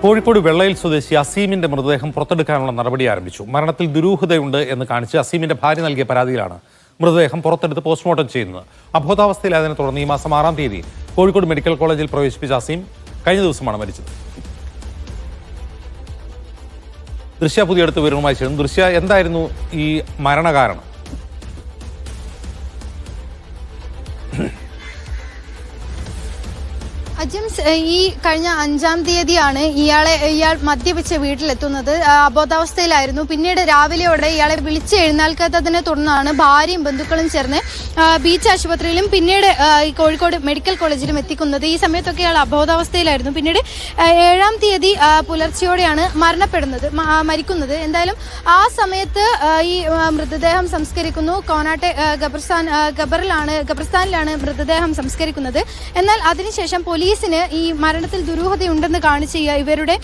കോഴിക്കോട് വെള്ളയിൽ സ്വദേശി അസീമിന്റെ മൃതദേഹം പുറത്തെടുക്കാനുള്ള നടപടി ആരംഭിച്ചു. മരണത്തിൽ ദുരൂഹതയുണ്ട് എന്ന് കാണിച്ച് അസീമിന്റെ ഭാര്യ നൽകിയ പരാതിയിലാണ് മൃതദേഹം പുറത്തെടുത്ത് പോസ്റ്റ്മോർട്ടം ചെയ്യുന്നത്. അബോധാവസ്ഥയിലായതിനെ തുടർന്ന് ഈ മാസം 6-ാം തീയതി കോഴിക്കോട് മെഡിക്കൽ കോളേജിൽ പ്രവേശിപ്പിച്ച അസീം കഴിഞ്ഞ ദിവസമാണ് മരിച്ചത്. ദൃശ്യ പുതിയടുത്ത് വിവരവുമായി ചേർന്നു. ദൃശ്യ, എന്തായിരുന്നു ഈ മരണകാരണം? അജിംസ്, ഈ കഴിഞ്ഞ 5-ാം തീയതിയാണ് ഇയാൾ മദ്യപിച്ച് വീട്ടിലെത്തുന്നത്. അബോധാവസ്ഥയിലായിരുന്നു. പിന്നീട് രാവിലെയോടെ ഇയാളെ വിളിച്ച് എഴുന്നേൽക്കാത്തതിനെ തുടർന്നാണ് ഭാര്യയും ബന്ധുക്കളും ചേർന്ന് ബീച്ച് ആശുപത്രിയിലും പിന്നീട് ഈ കോഴിക്കോട് മെഡിക്കൽ കോളേജിലും എത്തിക്കുന്നത്. ഈ സമയത്തൊക്കെ ഇയാൾ അബോധാവസ്ഥയിലായിരുന്നു. പിന്നീട് 7-ാം തീയതി പുലർച്ചെയോടെയാണ് മരിക്കുന്നത്. എന്തായാലും ആ സമയത്ത് ഈ മൃതദേഹം സംസ്കരിക്കുന്നു. കോനാട്ടെ ഖബറിസ്ഥാനിലാണ് മൃതദേഹം സംസ്കരിക്കുന്നത്. എന്നാൽ അതിനുശേഷം പോലീസിന് ഈ മരണത്തിൽ ദുരൂഹതയുണ്ടെന്ന് കാണിച്ച് ഇവരുടെ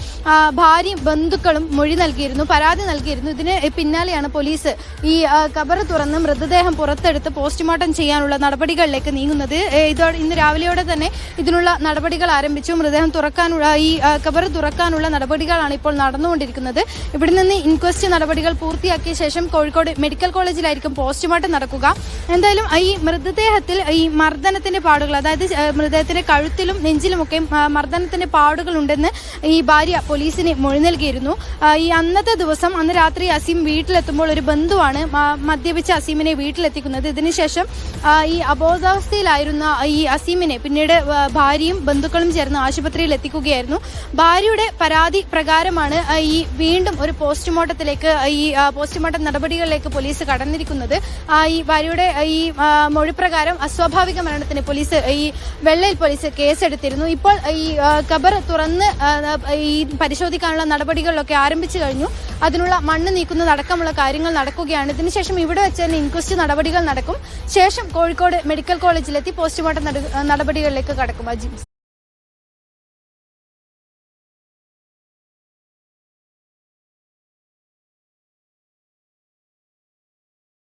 ഭാര്യയും ബന്ധുക്കളും പരാതി നൽകിയിരുന്നു. ഇതിന് പിന്നാലെയാണ് പോലീസ് ഈ ഖബർ തുറന്ന് മൃതദേഹം പുറത്തെടുത്ത് പോസ്റ്റ്മോർട്ടം ചെയ്യാനുള്ള നടപടികളിലേക്ക് നീങ്ങുന്നത്. ഇന്ന് രാവിലെയോടെ തന്നെ ഇതിനുള്ള നടപടികൾ ആരംഭിച്ചു. മൃതദേഹം ഖബർ തുറക്കാനുള്ള നടപടികളാണ് ഇപ്പോൾ നടന്നുകൊണ്ടിരിക്കുന്നത്. ഇവിടെ നിന്ന് ഇൻക്വസ്റ്റ് നടപടികൾ പൂർത്തിയാക്കിയ ശേഷം കോഴിക്കോട് മെഡിക്കൽ കോളേജിലായിരിക്കും പോസ്റ്റ്മോർട്ടം നടക്കുക. എന്തായാലും ഈ മൃതദേഹത്തിൽ ഈ മർദ്ദനത്തിന്റെ പാടുകൾ, അതായത് മൃതദേഹത്തിന്റെ കഴുത്തിലും നെഞ്ചിലുമൊക്കെ മർദ്ദനത്തിന്റെ പാടുകൾ ഉണ്ടെന്ന് ഈ ഭാര്യ പോലീസിന് മൊഴി നൽകിയിരുന്നു. അന്ന് രാത്രി അസീം വീട്ടിലെത്തുമ്പോൾ ഒരു ബന്ധുവാണ് മദ്യപിച്ച അസീമിനെ വീട്ടിലെത്തിക്കുന്നത്. ഇതിനുശേഷം ഈ അബോധാവസ്ഥയിലായിരുന്ന ഈ അസീമിനെ പിന്നീട് ഭാര്യയും ബന്ധുക്കളും ചേർന്ന് ആശുപത്രിയിൽ എത്തിക്കുകയായിരുന്നു. ഭാര്യയുടെ പരാതി പ്രകാരമാണ് വീണ്ടും ഒരു പോസ്റ്റ്മോർട്ടം നടപടികളിലേക്ക് പോലീസ് കടന്നിരിക്കുന്നത്. ഈ ഭാര്യയുടെ മൊഴിപ്രകാരം അസ്വാഭാവിക മരണത്തിന് വെള്ളയിൽ പോലീസ് കേസെടുത്തിരുന്നു. ഇപ്പോൾ ഈ ഖബർ തുറന്ന് ഈ പരിശോധിക്കാനുള്ള നടപടികളിലൊക്കെ ആരംഭിച്ചു കഴിഞ്ഞു. അതിനുള്ള മണ്ണ് നീക്കുന്നതടക്കമുള്ള കാര്യങ്ങൾ നടക്കുകയാണ്. ഇതിനുശേഷം ഇവിടെ വെച്ച് തന്നെ ഇൻക്വസ്റ്റ് നടപടികൾ നടക്കും. ശേഷം കോഴിക്കോട് മെഡിക്കൽ കോളേജിലെത്തി പോസ്റ്റ്മോർട്ടം നടപടികളിലേക്ക് കടക്കും. അജിം.